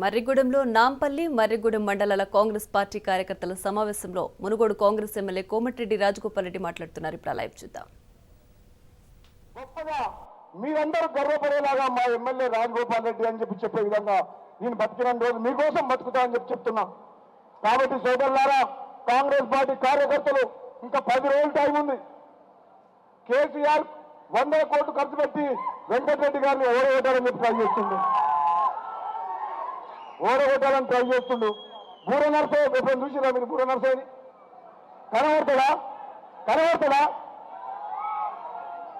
మర్రిగూడెంలో నాంపల్లి మర్రిగూడెం మండలాల కాంగ్రెస్ పార్టీ కార్యకర్తల సమావేశంలో మునుగోడు కాంగ్రెస్ ఎమ్మెల్యే కోమటిరెడ్డి రాజగోపాల్ రెడ్డి మాట్లాడుతున్నారు. ఇప్పుడు లైవ్ చూద్దాం. గొప్పగా మీరందరూ గర్వపడేలాగా మా ఎమ్మెల్యే రాజగోపాల్ రెడ్డి అని చెప్పే విధంగా నేను బతికిన రోజు మీకోసం బతుకుతా అని చెప్తున్నా. కాబట్టి సోదరులారా, కాంగ్రెస్ పార్టీ కార్యకర్తలు ఇంకా 10 రోజుల టైం ఉంది. కేసీఆర్ 100 కోట్లు ఖర్చు పెట్టి వెంకటరెడ్డి గారిని ఓడగొట్టాలని చెప్పి ట్రై చేస్తుండు. ఓడగొట్టాలని ట్రై చేస్తుండు. బూర నర్సయ్య ఎప్పుడు చూసిరా మీరు? బూర నర్సయ్యని కనబడతాడా?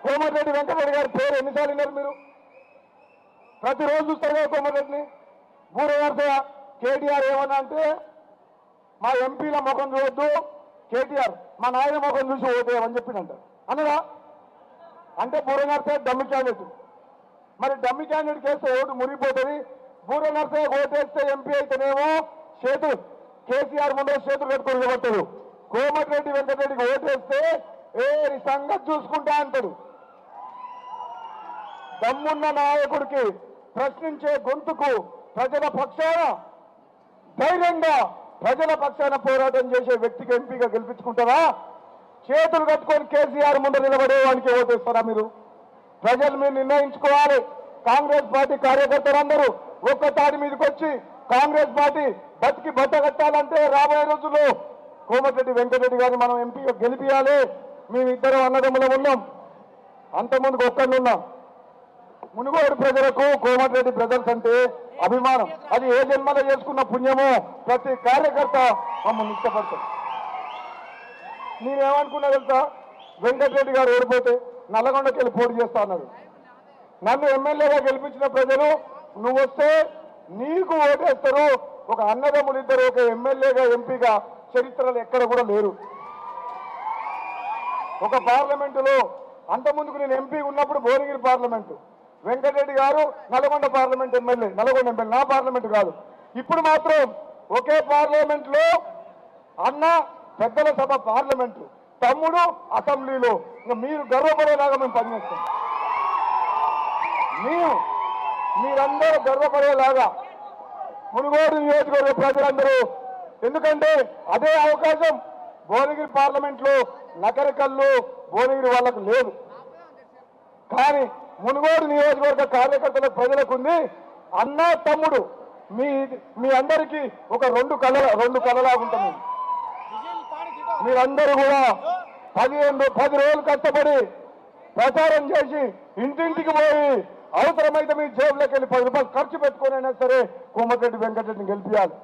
కోమటిరెడ్డి వెంకటరెడ్డి గారి పేరు ఎన్నిసార్లు విన్నారు మీరు? ప్రతిరోజు చూస్తారు కదా కోమటిరెడ్డిని. బూర నర్సయ్య కేటీఆర్ ఏమన్నా అంటే మా ఎంపీల ముఖం చూడొద్దు, కేటీఆర్ మా నాయన ముఖం చూసి ఓటేయమని చెప్పిందంట. అన్నదా అంటే బూర నర్సయ్య డమ్మి క్యాండిడేట్. మరి డమ్మి క్యాండిడేట్ వేస్తే ఓటు మురిగిపోతుంది. బూర నర్సయ్య ఓటేస్తే ఎంపీ అయితేనేమో చేతులు కేసీఆర్ ముందు చేతులు పెట్టుకొని నిలబడతాడు. కోమటిరెడ్డి వెంకటరెడ్డికి ఓటేస్తే ఏ సంగతి చూసుకుంటా అంటాడు. దమ్మున్న నాయకుడికి, ప్రశ్నించే గొంతుకు, ప్రజల పక్షాన ధైర్యంగా ప్రజల పక్షాన పోరాటం చేసే వ్యక్తికి ఎంపీగా గెలిపించుకుంటారా? చేతులు కట్టుకొని కేసీఆర్ ముందు నిలబడేవానికి ఓటేస్తారా మీరు? ప్రజలు మీరు నిర్ణయించుకోవాలి. కాంగ్రెస్ పార్టీ కార్యకర్తలందరూ ఒక్క తాడి మీదకి వచ్చి కాంగ్రెస్ పార్టీ బతికి బట్టగట్టాలంటే రాబోయే రోజుల్లో కోమటిరెడ్డి వెంకటరెడ్డి గారిని మనం ఎంపీగా గెలిపియాలి. మేమిద్దరం అన్నదమ్ములం ఉన్నాం, అంతకుముందుకు ఒక్కడున్నాం. మునుగోడు ప్రజలకు కోమటిరెడ్డి బ్రదర్స్ అంటే అభిమానం. అది ఏ జన్మలో చేసుకున్న పుణ్యమో ప్రతి కార్యకర్త మమ్మల్ని ఇష్టపడతారు. నేనేమనుకున్నా తెలుసా? వెంకటరెడ్డి గారు ఓడిపోతే నల్లగొండకి వెళ్ళి పోటీ చేస్తా అన్నారు. నన్ను ఎమ్మెల్యేగా గెలిపించిన ప్రజలు నువ్వు వస్తే నీకు ఓటేస్తారు. ఒక అన్నదమ్ములు ఇద్దరు ఒక ఎమ్మెల్యేగా ఎంపీగా చరిత్రలు ఎక్కడ కూడా లేరు. ఒక పార్లమెంటులో అంతకుముందుకు నేను ఎంపీ ఉన్నప్పుడు భువనగిరి పార్లమెంటు, వెంకటరెడ్డి గారు Nalgonda parliament MLA, Nalgonda MLA, నా పార్లమెంట్ కాదు. ఇప్పుడు మాత్రం ఒకే పార్లమెంట్ లో అన్న పెద్దల సభ పార్లమెంటు, తమ్ముడు అసెంబ్లీలో. ఇంకా మీరు గర్వపడేలాగా మేము పనిచేస్తాం. మీరందరూ గర్వపడేలాగా మునుగోడు నియోజకవర్గ ప్రజలందరూ. ఎందుకంటే అదే అవకాశం భువనగిరి పార్లమెంట్ లో నకరికల్లు భువనగిరి వాళ్ళకు లేదు. కానీ మునుగోడు నియోజకవర్గ కార్యకర్తల ప్రజలకు ఉంది. అన్న తమ్ముడు మీ అందరికీ ఒక రెండు కళలాగా ఉంటుంది. మీరందరూ కూడా 10 రోజులు కష్టపడి ప్రచారం చేసి ఇంటింటికి పోయి అవసరమైతే మీ జేబులోకి వెళ్ళి 10 రూపాయలు ఖర్చు పెట్టుకొని అయినా సరే కోమటిరెడ్డి వెంకటరెడ్డిని గెలిపించాలి.